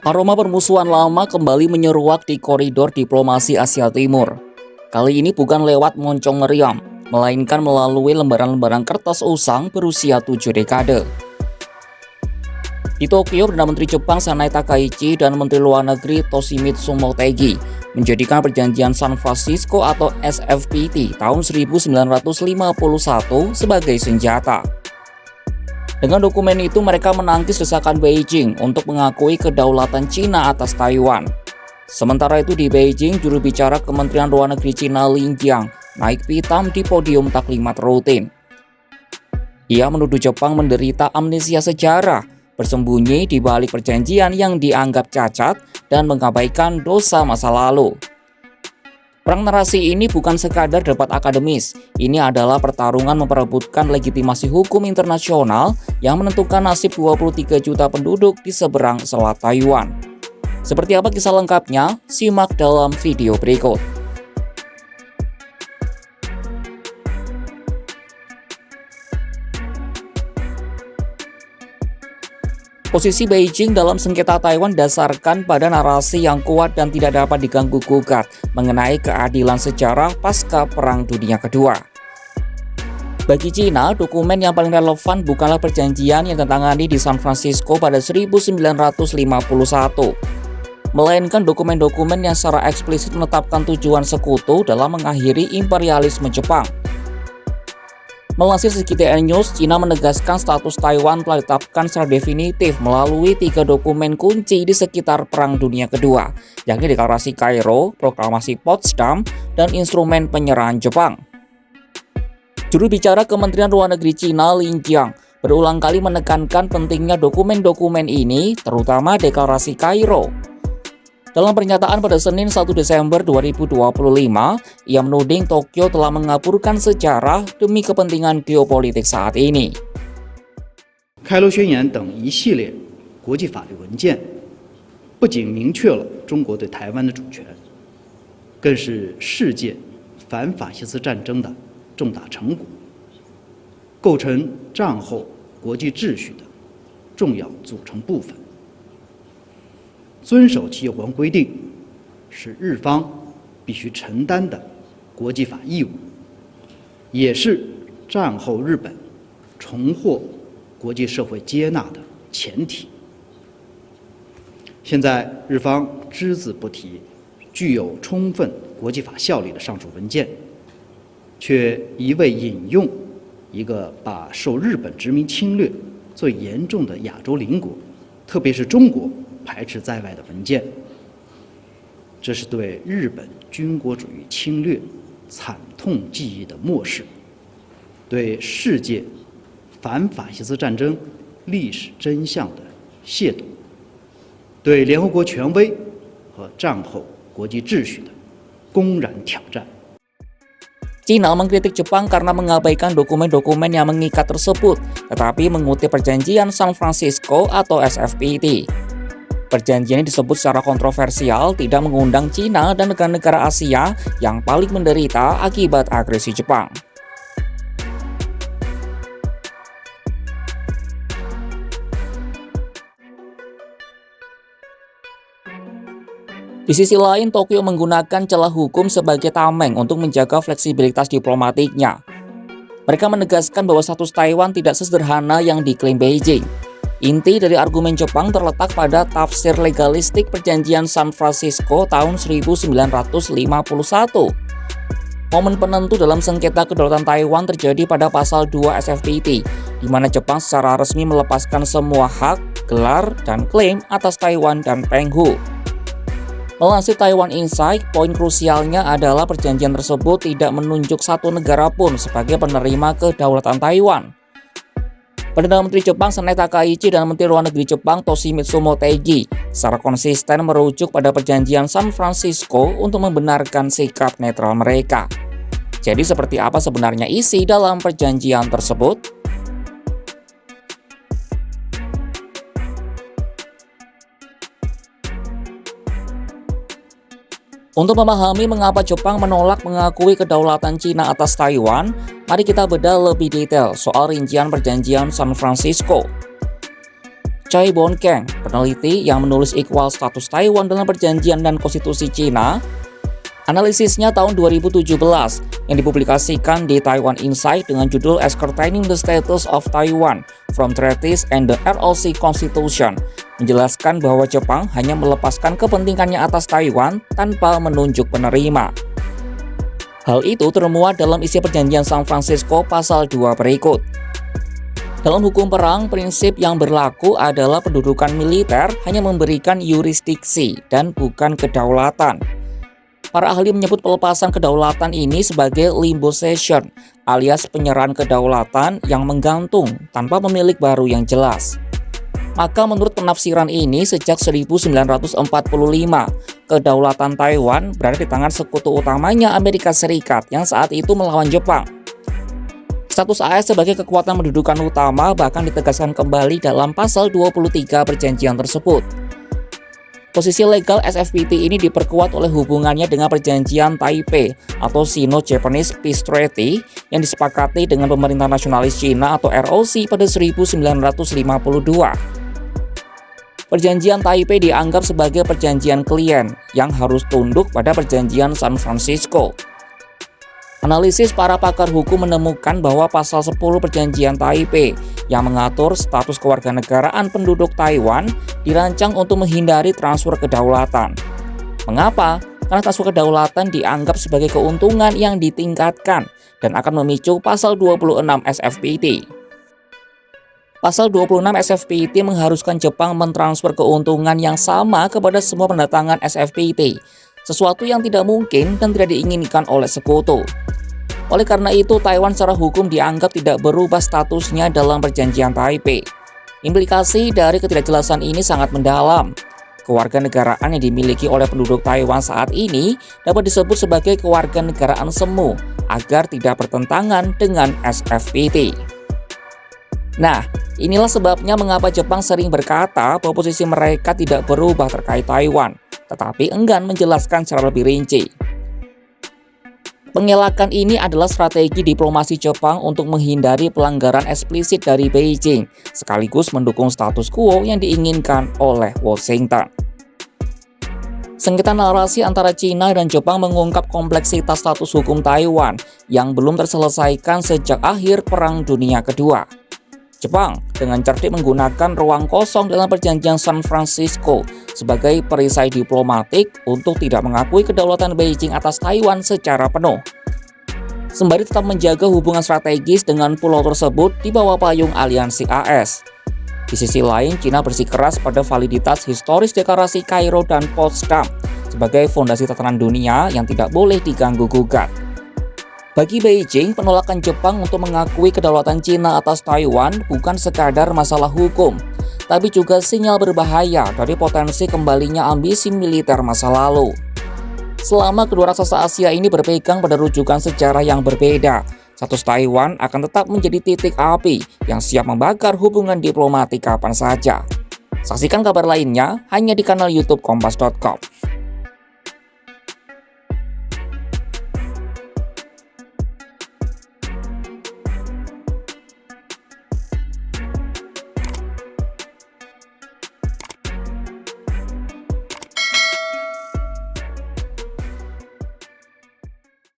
Aroma permusuhan lama kembali menyeruak di koridor diplomasi Asia Timur. Kali ini bukan lewat moncong meriam, melainkan melalui lembaran-lembaran kertas usang berusia 7 dekade. Di Tokyo, Perdana Menteri Jepang Sanai Takaichi dan Menteri Luar Negeri Toshimitsu Motegi menjadikan perjanjian San Francisco atau SFPT tahun 1951 sebagai senjata. Dengan dokumen itu, mereka menangkis desakan Beijing untuk mengakui kedaulatan Cina atas Taiwan. Sementara itu di Beijing, juru bicara Kementerian Luar Negeri Cina Lin Jiang naik pitam di podium taklimat rutin. Ia menuduh Jepang menderita amnesia sejarah, bersembunyi di balik perjanjian yang dianggap cacat dan mengabaikan dosa masa lalu. Perang narasi ini bukan sekadar debat akademis, ini adalah pertarungan memperebutkan legitimasi hukum internasional yang menentukan nasib 23 juta penduduk di seberang Selat Taiwan. Seperti apa kisah lengkapnya? Simak dalam video berikut. Posisi Beijing dalam sengketa Taiwan dasarkan pada narasi yang kuat dan tidak dapat diganggu-gugat mengenai keadilan sejarah pasca Perang Dunia Kedua. Bagi Cina, dokumen yang paling relevan bukanlah perjanjian yang ditangani di San Francisco pada 1951, melainkan dokumen-dokumen yang secara eksplisit menetapkan tujuan sekutu dalam mengakhiri imperialisme Jepang. Melansir CGTN News, Cina menegaskan status Taiwan telah ditetapkan secara definitif melalui 3 dokumen kunci di sekitar Perang Dunia Kedua, yakni Deklarasi Kairo, Proklamasi Potsdam, dan Instrumen Penyerahan Jepang. Juru bicara Kementerian Luar Negeri Cina Lin Jiang berulang kali menekankan pentingnya dokumen-dokumen ini, terutama Deklarasi Kairo. Dalam pernyataan pada Senin 1 Desember 2025, ia menuding Tokyo telah mengaburkan sejarah demi kepentingan geopolitik saat ini. 开罗宣言等一系列国际法律文件，不仅明确了中国对台湾的主权，更是世界反法西斯战争的重大成果，构成战后国际秩序的重要组成部分。 遵守其有关规定是日方必须承担的国际法义务，也是战后日本重获国际社会接纳的前提。现在日方只字不提具有充分国际法效力的上述文件，却一味引用一个把受日本殖民侵略最严重的亚洲邻国，特别是中国 排斥在外的文件，这是对日本军国主义侵略惨痛记忆的漠视，对世界反法西斯战争历史真相的亵渎，对联合国权威和战后国际秩序的公然挑战。 Cina mengkritik Jepang karena mengabaikan dokumen-dokumen yang mengikat tersebut, tetapi mengutip perjanjian San Francisco atau SFPT. Perjanjian ini disebut secara kontroversial tidak mengundang Cina dan negara-negara Asia yang paling menderita akibat agresi Jepang. Di sisi lain, Tokyo menggunakan celah hukum sebagai tameng untuk menjaga fleksibilitas diplomatiknya. Mereka menegaskan bahwa status Taiwan tidak sesederhana yang diklaim Beijing. Inti dari argumen Jepang terletak pada tafsir legalistik perjanjian San Francisco tahun 1951. Momen penentu dalam sengketa kedaulatan Taiwan terjadi pada pasal 2 SFPT, di mana Jepang secara resmi melepaskan semua hak, gelar, dan klaim atas Taiwan dan Penghu. Melansir Taiwan Insight, poin krusialnya adalah perjanjian tersebut tidak menunjuk satu negara pun sebagai penerima kedaulatan Taiwan. Perdana Menteri Jepang Sanai Takaichi dan Menteri Luar Negeri Jepang Toshimitsu Motegi secara konsisten merujuk pada perjanjian San Francisco untuk membenarkan sikap netral mereka. Jadi seperti apa sebenarnya isi dalam perjanjian tersebut? Untuk memahami mengapa Jepang menolak mengakui kedaulatan Cina atas Taiwan, mari kita bedah lebih detail soal rincian perjanjian San Francisco. Choi Bon-keng, peneliti yang menulis ikhwal status Taiwan dalam perjanjian dan konstitusi Cina, analisisnya tahun 2017 yang dipublikasikan di Taiwan Insight dengan judul Ascertaining the Status of Taiwan from Treaties and the ROC Constitution menjelaskan bahwa Jepang hanya melepaskan kepentingannya atas Taiwan tanpa menunjuk penerima. Hal itu termuat dalam isi perjanjian San Francisco pasal 2 berikut. Dalam hukum perang, prinsip yang berlaku adalah pendudukan militer hanya memberikan yurisdiksi dan bukan kedaulatan. Para ahli menyebut pelepasan kedaulatan ini sebagai limbo cession, alias penyerahan kedaulatan yang menggantung tanpa pemilik baru yang jelas. Maka menurut penafsiran ini, sejak 1945, kedaulatan Taiwan berada di tangan sekutu utamanya Amerika Serikat yang saat itu melawan Jepang. Status AS sebagai kekuatan mendudukan utama bahkan ditegaskan kembali dalam pasal 23 perjanjian tersebut. Posisi legal SFPT ini diperkuat oleh hubungannya dengan perjanjian Taipei atau Sino-Japanese Peace Treaty yang disepakati dengan pemerintah nasionalis Cina atau ROC pada 1952. Perjanjian Taipei dianggap sebagai perjanjian klien yang harus tunduk pada perjanjian San Francisco. Analisis para pakar hukum menemukan bahwa pasal 10 perjanjian Taipei yang mengatur status kewarganegaraan penduduk Taiwan dirancang untuk menghindari transfer kedaulatan. Mengapa? Karena transfer kedaulatan dianggap sebagai keuntungan yang ditingkatkan dan akan memicu pasal 26 SFPT. Pasal 26 SFPT mengharuskan Jepang mentransfer keuntungan yang sama kepada semua pendatangan SFPT, sesuatu yang tidak mungkin dan tidak diinginkan oleh sekutu. Oleh karena itu, Taiwan secara hukum dianggap tidak berubah statusnya dalam perjanjian Taipei. Implikasi dari ketidakjelasan ini sangat mendalam. Kewarganegaraan yang dimiliki oleh penduduk Taiwan saat ini dapat disebut sebagai kewarganegaraan semu agar tidak bertentangan dengan SFPT. Nah, inilah sebabnya mengapa Jepang sering berkata bahwa posisi mereka tidak berubah terkait Taiwan, tetapi enggan menjelaskan secara lebih rinci. Pengelakan ini adalah strategi diplomasi Jepang untuk menghindari pelanggaran eksplisit dari Beijing, sekaligus mendukung status quo yang diinginkan oleh Washington. Sengketa narasi antara Cina dan Jepang mengungkap kompleksitas status hukum Taiwan yang belum terselesaikan sejak akhir Perang Dunia Kedua. Jepang dengan cerdik menggunakan ruang kosong dalam perjanjian San Francisco sebagai perisai diplomatik untuk tidak mengakui kedaulatan Beijing atas Taiwan secara penuh. Sembari tetap menjaga hubungan strategis dengan pulau tersebut di bawah payung aliansi AS. Di sisi lain, Cina bersikeras pada validitas historis deklarasi Kairo dan Potsdam sebagai fondasi tatanan dunia yang tidak boleh diganggu-gugat. Bagi Beijing, penolakan Jepang untuk mengakui kedaulatan Cina atas Taiwan bukan sekadar masalah hukum, tapi juga sinyal berbahaya dari potensi kembalinya ambisi militer masa lalu. Selama kedua raksasa Asia ini berpegang pada rujukan sejarah yang berbeda, status Taiwan akan tetap menjadi titik api yang siap membakar hubungan diplomatik kapan saja. Saksikan kabar lainnya hanya di kanal YouTube Kompas.com.